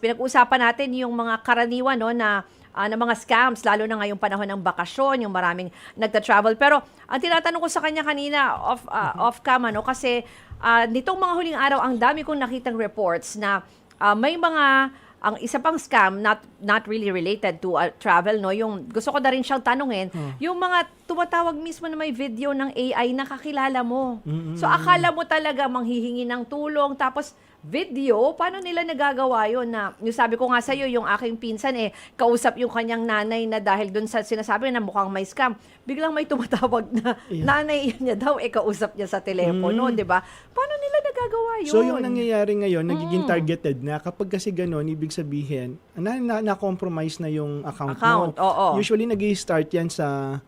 Pinag-usapan natin yung mga karaniwan no na mga scams lalo na ngayong panahon ng bakasyon, yung maraming nagta-travel. Pero ang tinatanong ko sa kanya kanina off cam ano kasi nitong mga huling araw ang dami kong nakitang reports na may mga ang isa pang scam not really related to travel no, yung gusto ko na rin siyang tanungin, yung mga tumatawag mismo na may video ng AI na kakilala mo. So akala mo talaga manghihingi ng tulong tapos video, paano nila nagagawa yun na, yung sabi ko nga sa'yo, yung aking pinsan kausap yung kanyang nanay na dahil dun sa sinasabi na mukhang may scam, biglang may tumatawag na nanay niya daw, kausap niya sa telepono, di ba? Paano nila nagagawa yun? So yung nangyayari ngayon, nagiging targeted na kapag kasi gano'n, ibig sabihin, na-compromise na yung account mo. Oo. Usually nag-i-start yan sa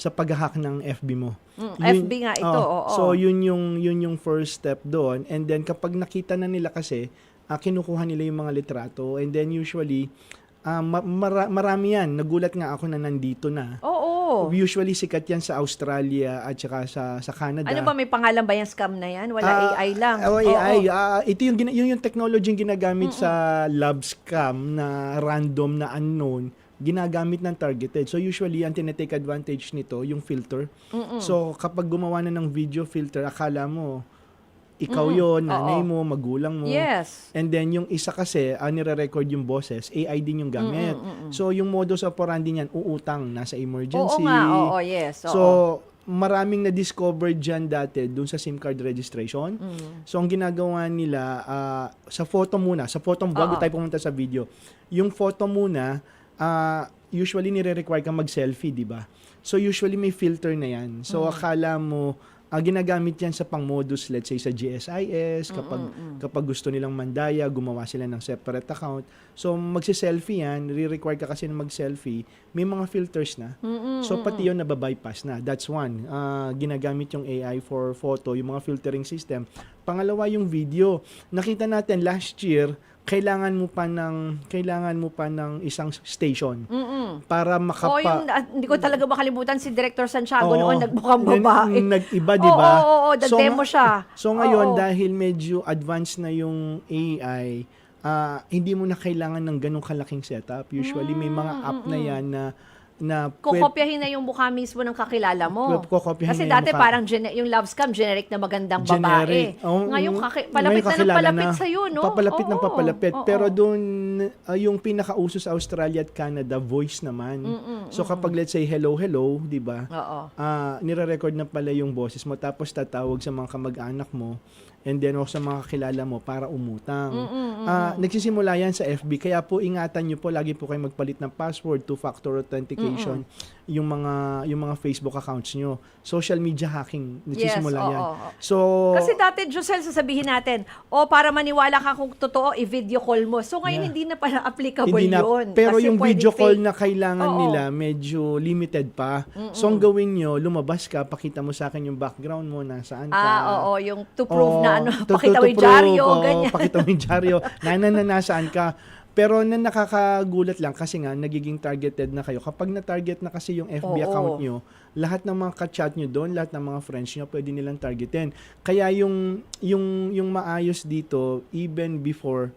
pag-hack ng FB mo. FB nga ito, oo. So yun yung first step doon, and then kapag nakita na nila kasi kinukuha nila yung mga litrato, and then usually marami yan. Nagulat nga ako na nandito na. Oo. Usually sikat yan sa Australia at saka sa Canada. Ano ba, may pangalan ba yung scam na yan? Wala, AI lang. AI. Ito yung technology yung ginagamit sa love scam na random na unknown, ginagamit ng targeted. So usually, ang tinetake advantage nito, yung filter. So kapag gumawa na ng video filter, akala mo, ikaw yon, nanay mo, magulang mo. Yes. And then yung isa kasi, nire-record yung boses, AI din yung gamit. So yung modus operandi niyan, uutang, nasa emergency. Oo nga, oo, yes. Oo. So maraming na-discover dyan dati dun sa SIM card registration. So ang ginagawa nila, sa photo muna, bago tayo pumunta sa video, yung photo muna, usually nire-require ka mag-selfie, di ba? So usually may filter na yan. So akala mo, ginagamit yan sa pang-modus, let's say sa GSIS, kapag gusto nilang mandaya, gumawa sila ng separate account. So magsi-selfie yan, re-require ka kasi na mag-selfie, may mga filters na. So pati yun nababypass na. That's one. Ginagamit yung AI for photo, yung mga filtering system. Pangalawa yung video. Nakita natin last year, kailangan mo pa ng isang station para hindi ko talaga makalimutan si Director Santiago noon nagmukhang babae. Nag-iba, di ba? Oo, demo siya. So ngayon, dahil medyo advanced na yung AI, hindi mo na kailangan ng ganong kalaking setup. Usually, may mga app na yan na kukopyahin na yung mukha mismo ng kakilala mo. Kasi na dati parang yung love scam, generic na magandang babae. Ngayon, palapit na ng palapit sa'yo, no? Papalapit ng papalapit. Pero doon, yung pinakauso sa Australia at Canada, voice naman. So kapag let's say, hello, di ba? Nire-record na pala yung boses mo, tapos tatawag sa mga kamag-anak mo, and then also sa mga kakilala mo para umutang. Nagsisimula yan sa FB, kaya po ingatan nyo po, lagi po kayo magpalit ng password, two-factor authentication, yung mga Facebook accounts nyo. Social media hacking, nagsisimula yan. So, kasi dati, Josel, sasabihin natin, para maniwala ka kung totoo, i-video call mo. So ngayon, hindi na pala applicable yun. Pero yung video call fake na kailangan nila, medyo limited pa. So ang gawin nyo, lumabas ka, pakita mo sa akin yung background mo, nasaan ka. Yung to prove na pakita mo yung dyaryo, ganyan. Pakita mo yung dyaryo, nasaan ka. Pero nakakagulat lang kasi nga nagiging targeted na kayo. Kapag na-target na kasi yung FB account nyo, lahat ng mga ka-chat nyo doon, lahat ng mga friends nyo, pwede nilang targetin. Kaya yung maayos dito, even before,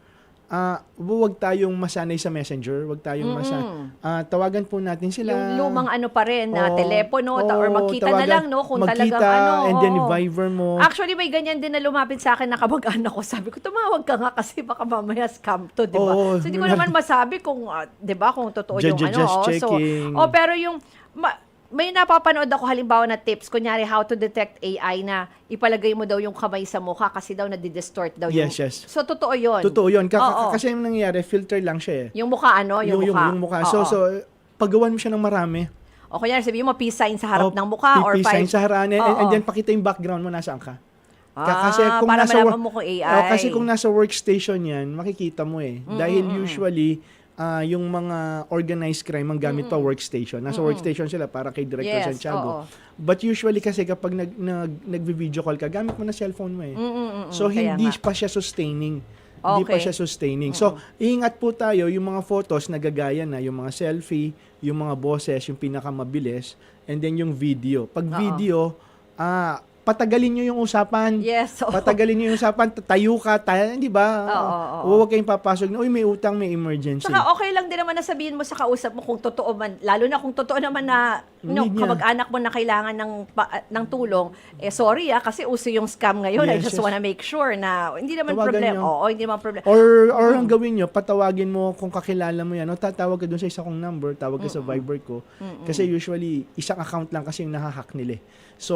huwag tayong masanay sa Messenger, huwag tayong tawagan po natin sila. Yung lumang pa rin na telepono or magkita na lang, no? Kung talagang and then Viber mo. Actually, may ganyan din na lumapit sa akin na kamag-anak ko. Sabi ko, tumawag ka nga kasi baka mamaya scam to, di ba? So, hindi ko naman masabi kung, di ba, kung totoo yung just checking. So, pero yung, may napapanood ako halimbawa na tips, kunyari how to detect AI na ipalagay mo daw yung kamay sa mukha kasi daw nadidistort daw yung... Yes. So, totoo yun. Totoo yun. Kasi yung nangyayari, filter lang siya Yung mukha, Yung mukha. So, paggawan mo siya ng marami. O kunyari, sabihin mo, peace sign sa harap ng mukha or peace sign sa harap, and then pakita yung background mo, nasaan ka. Kasi kung para malaman mo kung AI. Kasi kung nasa workstation yan, makikita mo Dahil usually, yung mga organized crime ang gamit pa workstation. Nasa workstation sila para kay Director Santiago. But usually kasi kapag nag-video call ka, gamit mo na cellphone mo So hindi pa siya sustaining. Hindi pa siya sustaining. So ingat po tayo, yung mga photos nagagaya na, yung mga selfie, yung mga boses, yung pinakamabilis, and then yung video. Pag video, patagalin nyo yung usapan. Yes. Oo. Patagalin nyo yung usapan, tayo ka, di ba? Oo. Huwag kayong papasok na, uy, may utang, may emergency. Saka okay lang din naman na sabihin mo sa kausap mo kung totoo man, lalo na kung totoo naman na Need niya. kamag-anak mo na kailangan ng tulong, sorry kasi uso yung scam ngayon. I Yes, just yes. wanna make sure na hindi naman Tawagan problema. nyo. Oo, hindi naman problema. Or ang gawin nyo, patawagin mo kung kakilala mo yan, o tatawag ka dun sa isa kong number, tawag ka sa Viber ko. Kasi usually, isang account lang kasi yung nahahack nila. So,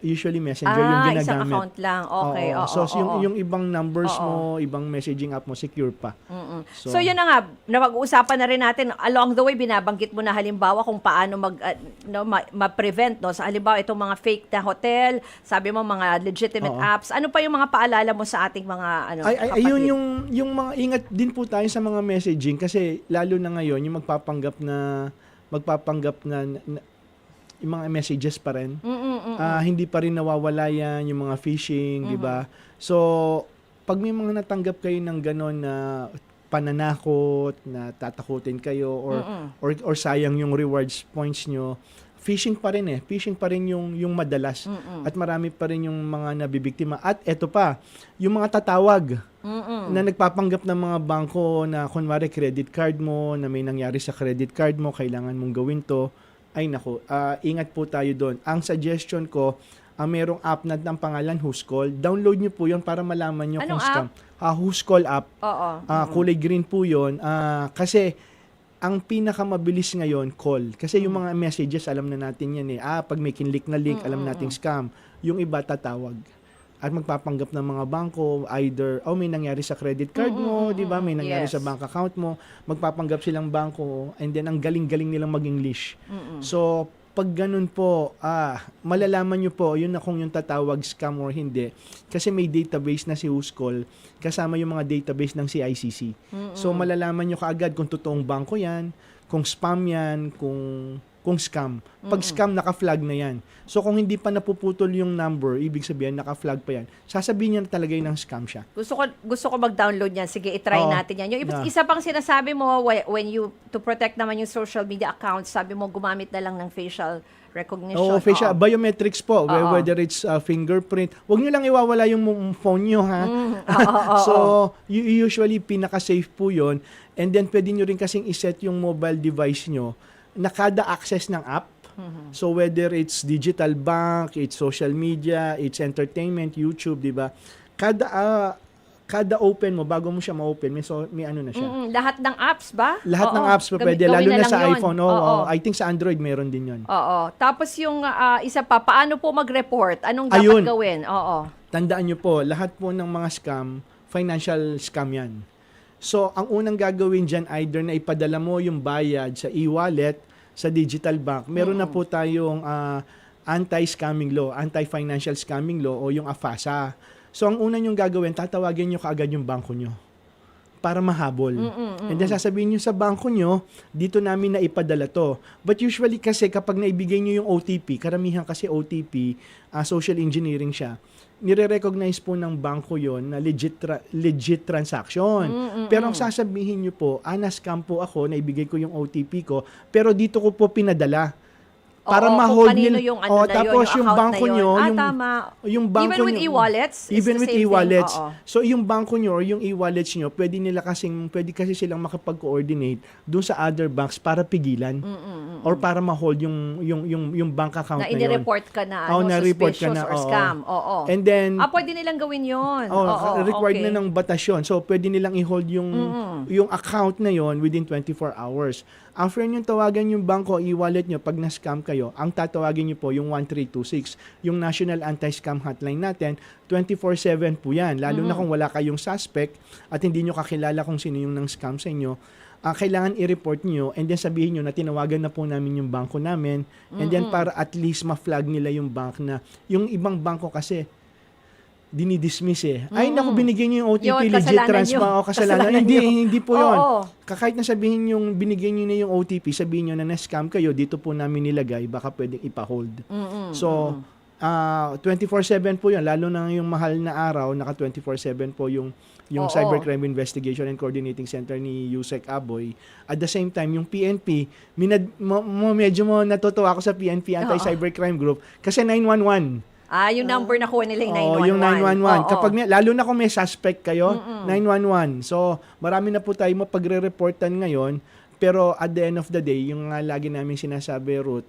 usually messenger yung ginagamit. Isang account lang. Okay. Oo. Oo, So, oo. yung ibang numbers Oo. mo, ibang messaging app mo, secure pa. So, yun na nga, napag-uusapan na rin natin, along the way, binabanggit mo na halimbawa kung paano ma-prevent, no? Sa halimbawa, itong mga fake na hotel, sabi mo mga legitimate Oo. apps, ano pa yung mga paalala mo sa ating mga Ayun kapatid? yung mga ingat din po tayo sa mga messaging kasi lalo na ngayon yung magpapanggap na yung mga messages pa rin. Hindi pa rin nawawala yan, yung mga phishing, di ba? So, pag may mga natanggap kayo ng gano'n na pananakot, na tatakutin kayo, or sayang yung rewards points nyo, phishing pa rin Phishing pa rin yung madalas. At marami pa rin yung mga nabibiktima. At eto pa, yung mga tatawag na nagpapanggap ng mga bangko na kunwari credit card mo, na may nangyari sa credit card mo, kailangan mong gawin to. Ay nako, ingat po tayo doon. Ang suggestion ko, merong app na ng pangalan Who's Call. Download nyo po yun para malaman nyo Anong kung scam. Who's Call app. Oo. Kulay green po yun. Kasi ang pinakamabilis ngayon, call. Kasi yung mga messages, alam na natin yan pag may kinlik na link, alam nating scam. Yung iba, tatawag. At magpapanggap ng mga bangko, either, may nangyari sa credit card mo, di ba? May nangyari Yes. sa bank account mo. Magpapanggap silang bangko, and then ang galing-galing nilang mag-English. So, pag ganun po, malalaman nyo po, yun na kung yung tatawag scam or hindi. Kasi may database na si Who's Call, kasama yung mga database ng CICC. So, malalaman nyo kaagad kung totoong bangko yan, kung spam yan, kung scam. Pag scam, naka-flag na yan. So, kung hindi pa napuputol yung number, ibig sabihin, naka-flag pa yan. Sasabihin niya na talaga yung scam siya. Gusto ko mag-download yan. Sige, itry Oo. natin yan. Yung Yeah. isa pang sinasabi mo, to protect naman yung social media accounts, sabi mo, gumamit na lang ng facial recognition. Facial, Oo. biometrics po, Oo. whether it's fingerprint. Huwag nyo lang iwawala yung phone nyo, ha? So, usually, pinaka-safe po yun. And then, pwede nyo rin kasing iset yung mobile device nyo na kada access ng app. So, whether it's digital bank, it's social media, it's entertainment, YouTube, di ba? Kada open mo, bago mo siya ma-open, may ano na siya. Lahat ng apps ba? Lahat ng apps pa pwede, Gawin lalo na lang sa yun. iPhone. Oo. I think sa Android meron din yun. Oo. Tapos yung isa pa, paano po mag-report? Anong dapat Ayun. gawin? Oo. Tandaan nyo po, lahat po ng mga scam, financial scam yan. So, ang unang gagawin dyan, either na ipadala mo yung bayad sa e-wallet, sa digital bank, meron na po tayong anti-scamming law, anti-financial scamming law, o yung AFASA. So, ang una nyong gagawin, tatawagin nyo kaagad yung bangko nyo para mahabol. And then sasabihin nyo sa bangko nyo, dito namin na ipadala to. But usually kasi kapag naibigay nyo yung OTP, karamihan kasi OTP, social engineering siya, nire-recognize po ng bangko yon na legit transaction. Pero ang sasabihin nyo po, na-scam po ako, naibigay ko yung OTP ko, pero dito ko po pinadala. Para ma-hold kung kanino nila. yung ano na Tapos yun, yung account bangko na yun. nyo, Tama. yung bangko Even with nyo- e-wallets? it's Even the with same thing. e-wallets. Oo. So, yung bangko nyo or yung e-wallets nyo, pwede kasi silang makapag-coordinate dun sa other banks para pigilan. Or para ma-hold yung bank account Na na yun. inireport ka na, na-report ka suspicious na, or oo. scam. Oo. And then, Pwede nilang gawin yun. Oo, required okay. na ng batasyon. So, pwede nilang i-hold yung account na yon within 24 hours. After nyo tawagan yung bangko, e-wallet nyo, pag na-scam kayo, ang tatawagin nyo po yung 1326. Yung National Anti-Scam Hotline natin, 24/7 po yan. Lalo na kung wala kayong suspect at hindi nyo kakilala kung sino yung nang-scam sa inyo, kailangan i-report nyo and then sabihin nyo na tinawagan na po namin yung bangko namin and then para at least ma-flag nila yung bank na yung ibang bangko kasi dinidismiss Ay, naku, binigyan nyo yung OTP, Yun, legit kasalanan transfer. nyo. Kasalanan. Kasalanan nyo. Hindi po yun. Oo. Kahit na sabihin yung binigyan nyo na yung OTP, sabihin nyo na na-scam kayo, dito po namin nilagay, baka pwedeng ipa-hold. So, 24/7 po yun. Lalo na yung mahal na araw, naka 24/7 po yung Oo. Cybercrime Investigation and Coordinating Center ni Yusek Aboy. At the same time, yung PNP, medyo natutuwa ako sa PNP Anti-Cybercrime Group kasi 911. Yung number na kuha nila yung 911. Oo, yung 911. Oo. Kapag lalo na kung may suspect kayo, 911. So, marami na po tayo mapagre-reportan ngayon. Pero at the end of the day, yung nga lagi namin sinasabi, Ruth,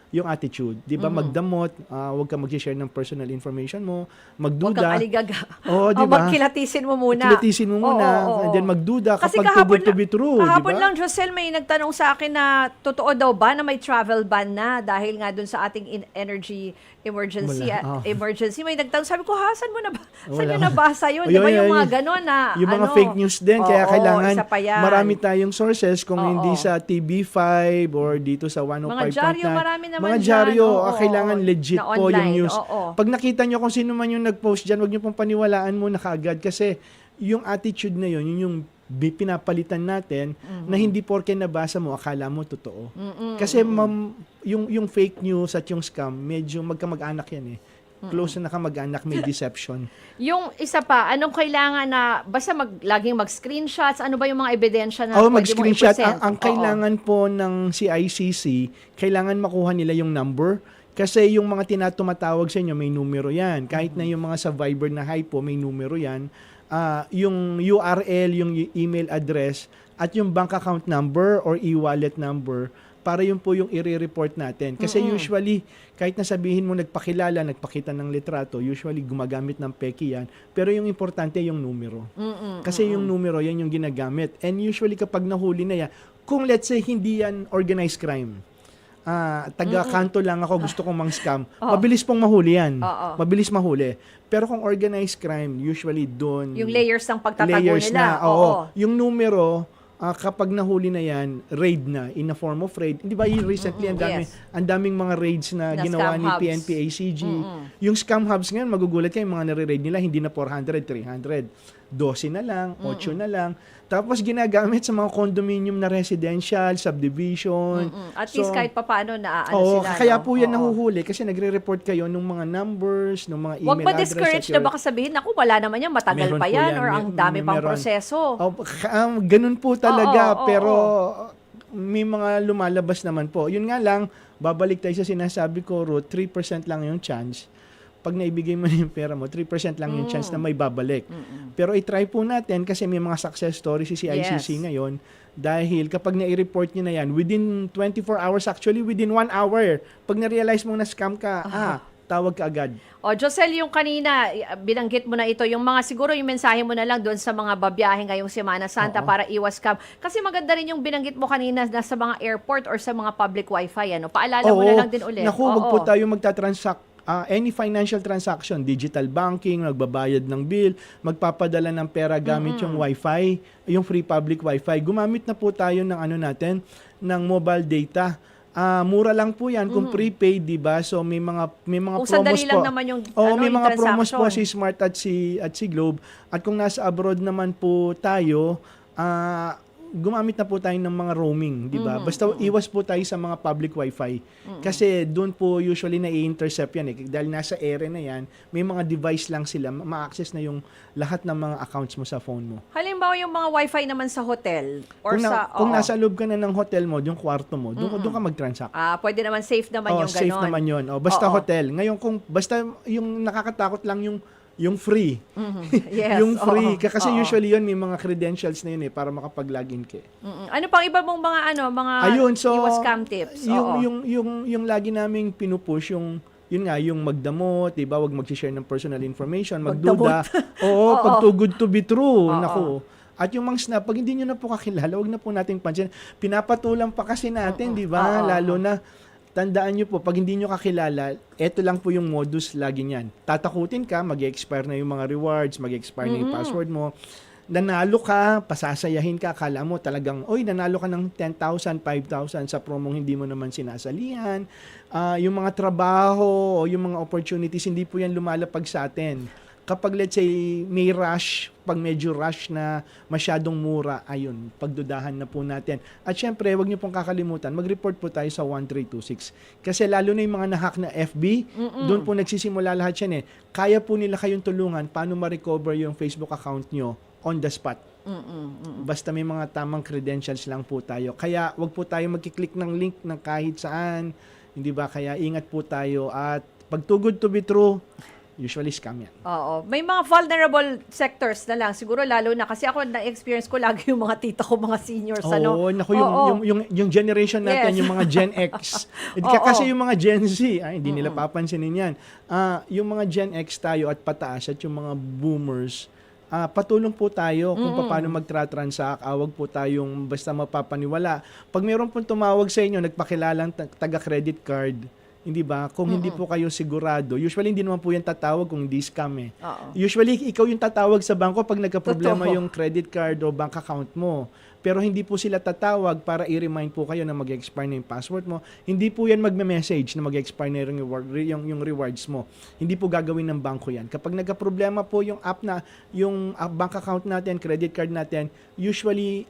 yung attitude. Di ba, magdamot, huwag ka mag-share ng personal information mo, magduda. Huwag kang aligaga. Oo, di ba? Magkilatisin mo muna. Kilatisin mo muna, Oo. and then magduda Kasi kapag too good to be true, di kahapon ba? lang, Josel, may nagtanong sa akin na totoo daw ba na may travel ban na dahil nga dun sa ating energy emergency. Wala. Emergency. May nagtanong. Sabi ko, saan mo na ba? Saan Wala. nyo nabasa yun? O, Di ba yun, yung yun. mga ganon na Yung mga fake news din, kaya Oo, kailangan isa pa yan. marami tayong sources kung Oo. hindi sa TV5 or dito sa 105.9. Mga dyaryo, marami naman Mga dyan. dyaryo, Oo, kailangan legit na po yung online. news. Oo. Pag nakita nyo kung sino man yung nag-post dyan, huwag nyo pong paniwalaan mo na kaagad kasi yung attitude na yun yung pinapalitan natin na hindi porke nabasa mo, akala mo totoo. Kasi yung fake news at yung scam, medyo magkamag-anak yan eh. Close na kamag-anak, may deception. Yung isa pa, anong kailangan na, basta laging mag-screenshots, ano ba yung mga ebidensya na Oo, pwede mo mag-screenshot. i-present? Ang Oo. kailangan po ng CICC, kailangan makuha nila yung number. Kasi yung mga tumatawag sa inyo, may numero yan. Kahit na yung mga sa Viber na hi po, may numero yan. Yung URL, yung email address, at yung bank account number or e-wallet number, para yun po yung i-report natin. Kasi usually, kahit na sabihin mo nagpakilala, nagpakita ng litrato, usually gumagamit ng peki yan. Pero yung importante yung numero. Kasi yung numero, yan yung ginagamit. And usually kapag nahuli na yan, kung let's say hindi yan organized crime, taga-kanto lang ako, gusto kong mang-scam, mabilis pong mahuli yan. Oo. Mabilis mahuli. Pero kung organized crime, usually doon... Yung layers ng pagtatago layers nila. na, oo. Yung numero, kapag nahuli na yan, raid na, in a form of raid. Di ba recently, Yes. ang daming mga raids na Na ginawa scam ni hubs. PNP ACG. Yung scam hubs ngayon, magugulat kayo, yung mga nare-raid nila, hindi na 400, 300. 12 na lang, 8 na lang. Tapos ginagamit sa mga condominium na residential, subdivision. At least kahit papaano na Oo, sila. kaya no? po yan Oo. nahuhuli kasi nagre-report kayo ng mga numbers, ng mga email Huwag ba address. discourage at na your- baka sabihin, naku, wala naman yan, matagal Meron pa po yan, yan. or ang dami pang Meron. proseso. Ganun po talaga, Oo, oo, pero may mga lumalabas naman po. Yun nga lang, babalik tayo sa sinasabi ko, Ruth, 3% lang yung chance. Pag naibigay mo na yung pera mo, 3% lang yung chance na may babalik. Pero i-try po natin kasi may mga success stories si CICC Yes. ngayon dahil kapag na-report nyo na yan, within 24 hours, actually within 1 hour, pag na-realize mong na-scam ka, tawag ka agad. O, Josel, yung kanina, binanggit mo na ito, yung mga siguro yung mensahe mo na lang doon sa mga babiyahe ngayong Semana Santa para iwas scam. Kasi maganda rin yung binanggit mo kanina na sa mga airport or sa mga public wifi. Ano? Paalala mo na lang din ulit. Naku, wag po tayo magta-transact. Any financial transaction, digital banking, magbabayad ng bill, magpapadala ng pera gamit yung wifi, yung free public wifi. Gumamit na po tayo ng ng mobile data. Mura lang po yan kung prepaid, di ba? So may mga Kung promos sandali po. lang naman yung, May yung mga promos po transaction. si Smart at si Globe. At kung nasa abroad naman po tayo, gumamit na po tayo ng mga roaming, di ba? Basta iwas po tayo sa mga public wifi. Kasi doon po usually na-i-intercept yan eh. Dahil nasa area na yan, may mga device lang sila, ma-access na yung lahat ng mga accounts mo sa phone mo. Halimbawa yung mga wifi naman sa hotel or Kung nasa loob ka na ng hotel mo, yung kwarto mo, doon ka mag-transact. pwede naman safe naman yung ganon. Safe naman yun. Basta Oo. hotel. Ngayon, basta yung nakakatakot lang yung free. Yes, yung free. oo. Kasi Oo. usually yun, may mga credentials na yun eh, para makapag-login ka. Ano pang iba mong mga Ayun, so, iwas scam tips? Oo. yung lagi naming pinupush, yun nga, yung magdamot, diba? Huwag mag-share ng personal information, magduda. Oo, pag too good to be true. Oo. Naku. At yung mga snap, pag hindi nyo na po kakilala, huwag na po nating pansin. Pinapatulang pa kasi natin, di ba? Lalo na, tandaan nyo po, pag hindi nyo kakilala, eto lang po yung modus lagi niyan. Tatakutin ka, mag-expire na yung mga rewards, mag-expire na yung password mo. Nanalo ka, pasasayahin ka, akala mo talagang, nanalo ka ng 10,000, 5,000 sa promong hindi mo naman sinasalihan. Yung mga trabaho o yung mga opportunities, hindi po yan lumalapag sa atin. Kapag let's say may rush, pag medyo rush na masyadong mura, ayun, pagdudahan na po natin. At syempre, wag niyo pong kakalimutan, mag-report po tayo sa 1326. Kasi lalo na yung mga nahack na FB, doon po nagsisimula lahat yan eh. Kaya po nila kayong tulungan paano ma-recover yung Facebook account nyo on the spot. Basta may mga tamang credentials lang po tayo. Kaya wag po tayo magkiklik ng link ng kahit saan. Hindi ba? Kaya ingat po tayo at Pag too good to be true, usually scam yan. Oo. May mga vulnerable sectors na lang. Siguro lalo na. Kasi ako, na-experience ko lagi yung mga tita ko, mga seniors. ano? Oo, naku, yung generation natin, Yes. yung mga Gen X. Kasi yung mga Gen Z, hindi nila papansinin yan. Yung mga Gen X tayo at pataas at yung mga boomers, patulong po tayo kung paano magtra-transact. Awag po tayong basta mapapaniwala. Pag mayroon pong tumawag sa inyo, nagpakilalang taga-credit card, hindi ba? Kung hindi po kayo sigurado, usually hindi naman po yan tatawag kung hindi scam eh. Oo. Usually, ikaw yung tatawag sa bangko pag nagka-problema Totoo. yung credit card o bank account mo. Pero hindi po sila tatawag para i-remind po kayo na mag-expire na yung password mo. Hindi po yan magme-message na mag-expire na yung rewards mo. Hindi po gagawin ng bangko yan. Kapag nagka-problema po yung bank account natin, credit card natin, usually,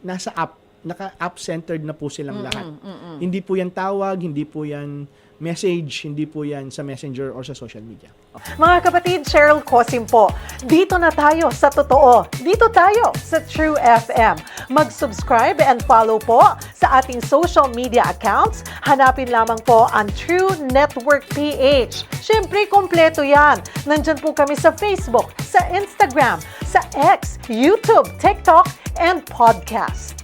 nasa app, naka-app-centered na po silang lahat. Hindi po yan tawag, hindi po yan message, hindi po yan sa messenger or sa social media. Mga kapatid, Cheryl Cosim po. Dito na tayo sa totoo. Dito tayo sa True FM. Mag-subscribe and follow po sa ating social media accounts. Hanapin lamang po ang True Network PH. Siyempre, kompleto yan. Nandyan po kami sa Facebook, sa Instagram, sa X, YouTube, TikTok, and podcast.